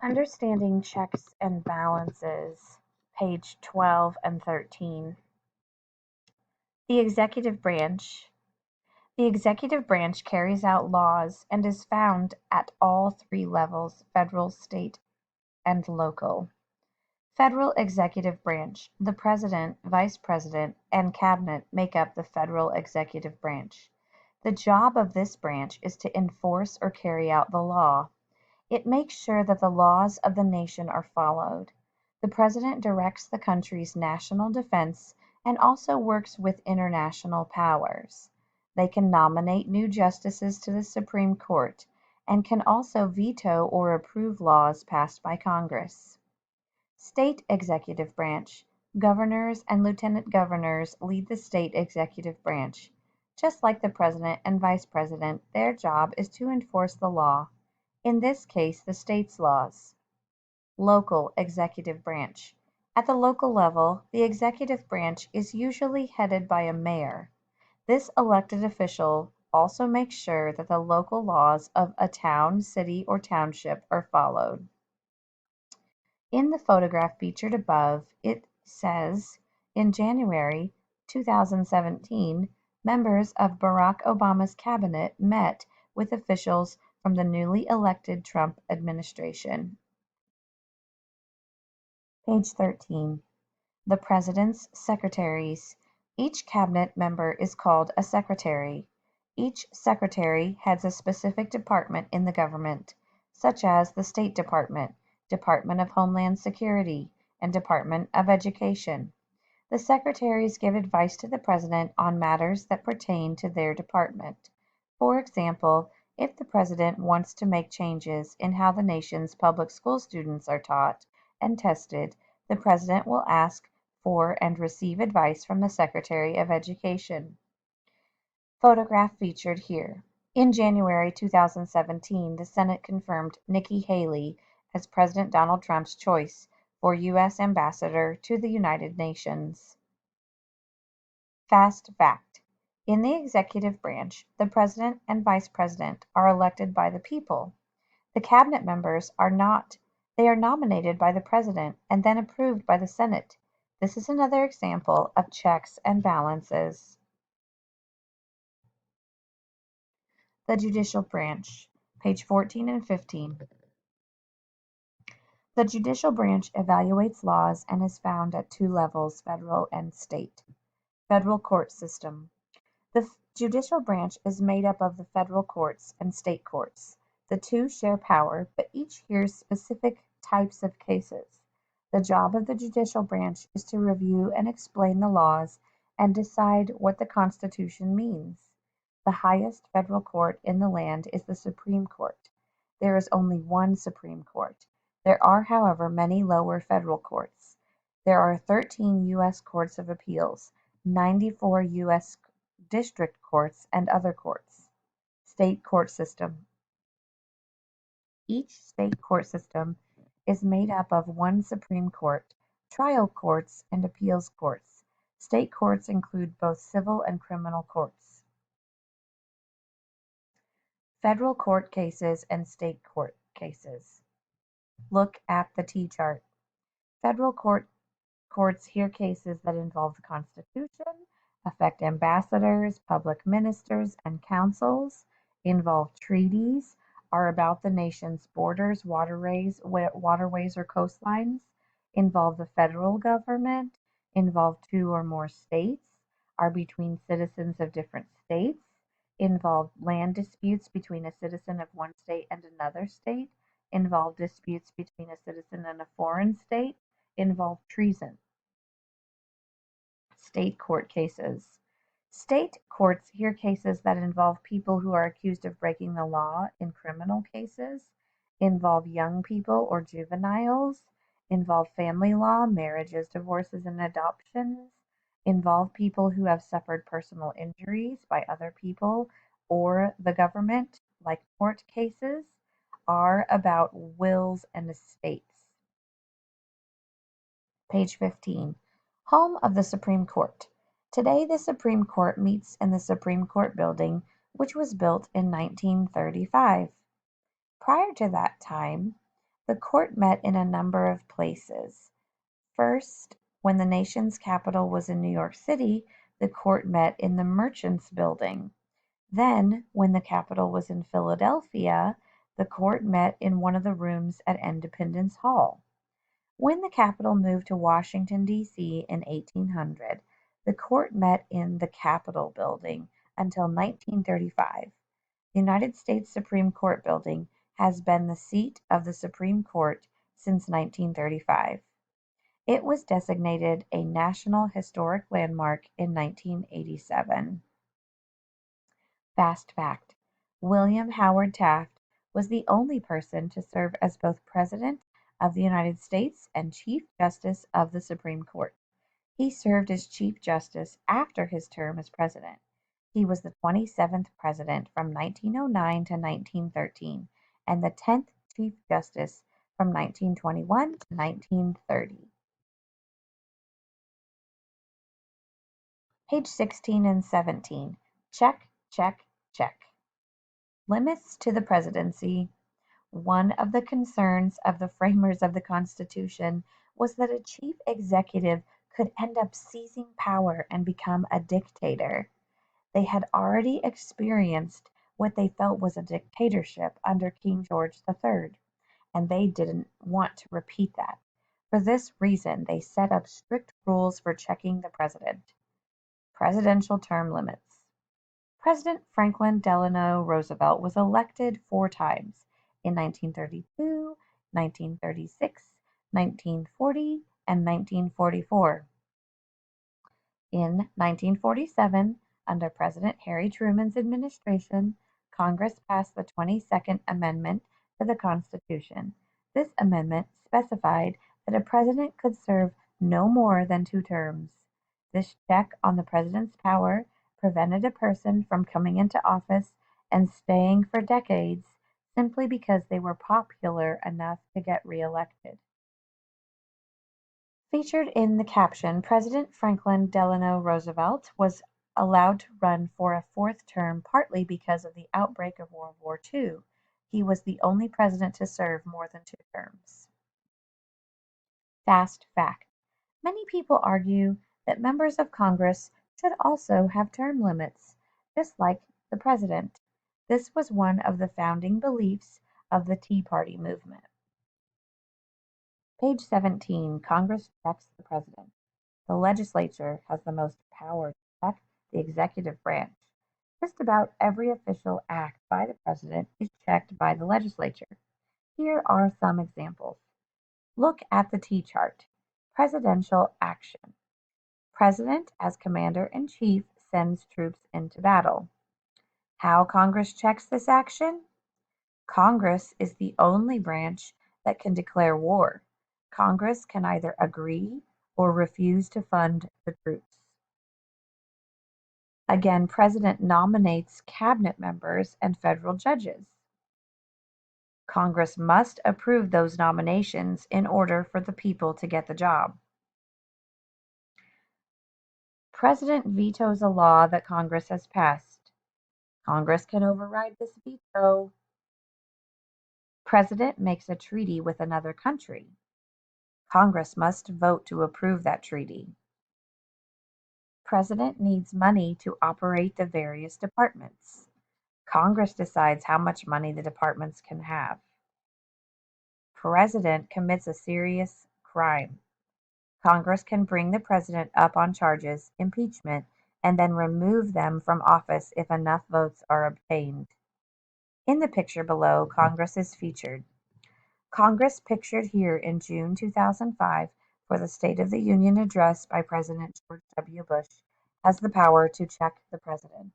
Understanding checks and balances, page 12 and 13. The executive branch. The executive branch carries out laws and is found at all three levels: federal, state, and local. Federal executive branch. The President, Vice President, and Cabinet make up the federal executive branch. The job of this branch is to enforce or carry out the law. It makes sure that the laws of the nation are followed. The President directs the country's national defense and also works with international powers. They can nominate new justices to the Supreme Court and can also veto or approve laws passed by Congress. State executive branch. Governors and lieutenant governors lead the state executive branch. Just like the President and Vice President, their job is to enforce the law, in this case the state's laws. Local executive branch. At the local level, the executive branch is usually headed by a mayor. This elected official also makes sure that the local laws of a town, city, or township are followed. In the photograph featured above, it says, in January 2017, members of Barack Obama's cabinet met with officials from the newly elected Trump administration. Page 13. The President's secretaries. Each cabinet member is called a secretary. Each secretary heads a specific department in the government, such as the State Department, Department of Homeland Security, and Department of Education. The secretaries give advice to the President on matters that pertain to their department. For example, if the President wants to make changes in how the nation's public school students are taught and tested, the President will ask for and receive advice from the Secretary of Education. Photograph featured here. In January 2017, the Senate confirmed Nikki Haley as President Donald Trump's choice for U.S. Ambassador to the United Nations. Fast fact. In the executive branch, the President and Vice President are elected by the people. The cabinet members are not. They are nominated by the President and then approved by the Senate. This is another example of checks and balances. The judicial branch, page 14 and 15. The judicial branch evaluates laws and is found at two levels, federal and state. Federal court system. The judicial branch is made up of the federal courts and state courts. The two share power, but each hears specific types of cases. The job of the judicial branch is to review and explain the laws and decide what the Constitution means. The highest federal court in the land is the Supreme Court. There is only one Supreme Court. There are, however, many lower federal courts. There are 13 U.S. Courts of Appeals, 94 U.S. District Courts, and other courts. State court system. Each state court system is made up of one Supreme Court, trial courts, and appeals courts. State courts include both civil and criminal courts. Federal court cases and state court cases. Look at the T-chart. Federal courts hear cases that involve the Constitution, affect ambassadors, public ministers, and councils, involve treaties, are about the nation's borders, waterways or coastlines, involve the federal government, involve two or more states, are between citizens of different states, involve land disputes between a citizen of one state and another state, involve disputes between a citizen and a foreign state, involve treason. State court cases. State courts hear cases that involve people who are accused of breaking the law in criminal cases, involve young people or juveniles, involve family law, marriages, divorces, and adoptions, involve people who have suffered personal injuries by other people or the government, like court cases, are about wills and estates. Page 15. Home of the Supreme Court. Today the Supreme Court meets in the Supreme Court building, which was built in 1935. Prior to that time, The court met in a number of places. First, when the nation's capital was in New York City, the court met in the Merchants Building. Then, when the capital was in Philadelphia, the court met in one of the rooms at Independence Hall. When the capital moved to Washington, D.C. in 1800, the court met in the Capitol Building until 1935. The United States Supreme Court Building has been the seat of the Supreme Court since 1935. It was designated a National Historic Landmark in 1987. Fast fact: William Howard Taft was the only person to serve as both President of the United States and Chief Justice of the Supreme Court. He served as Chief Justice after his term as President. He was the 27th President from 1909 to 1913 and the 10th Chief Justice from 1921 to 1930. Page 16 and 17. Check, check, check. Limits to the presidency. One of the concerns of the framers of the Constitution was that a chief executive could end up seizing power and become a dictator. They had already experienced what they felt was a dictatorship under King George III, and they didn't want to repeat that. For this reason, they set up strict rules for checking the president. Presidential term limits. President Franklin Delano Roosevelt was elected 4 times, in 1932, 1936, 1940, and 1944. In 1947, under President Harry Truman's administration, Congress passed the 22nd Amendment to the Constitution. This amendment specified that a president could serve no more than 2 terms. This check on the president's power prevented a person from coming into office and staying for decades simply because they were popular enough to get reelected. Featured in the caption, President Franklin Delano Roosevelt was allowed to run for a 4th term partly because of the outbreak of World War II. He was the only president to serve more than 2 terms. Fast fact: many people argue that members of Congress should also have term limits, just like the president. This was one of the founding beliefs of the Tea Party movement. Page 17. Congress checks the president. The legislature has the most power to check the executive branch. Just about every official act by the president is checked by the legislature. Here are some examples. Look at the T chart. Presidential action. President, as Commander-in-Chief, sends troops into battle. How Congress checks this action? Congress is the only branch that can declare war. Congress can either agree or refuse to fund the troops. Again, President nominates cabinet members and federal judges. Congress must approve those nominations in order for the people to get the job. President vetoes a law that Congress has passed. Congress can override this veto. President makes a treaty with another country. Congress must vote to approve that treaty. President needs money to operate the various departments. Congress decides how much money the departments can have. President commits a serious crime. Congress can bring the president up on charges, impeachment, and then remove them from office if enough votes are obtained. In the picture below, Congress is featured. Congress, pictured here in June 2005 for the State of the Union address by President George W. Bush, has the power to check the president.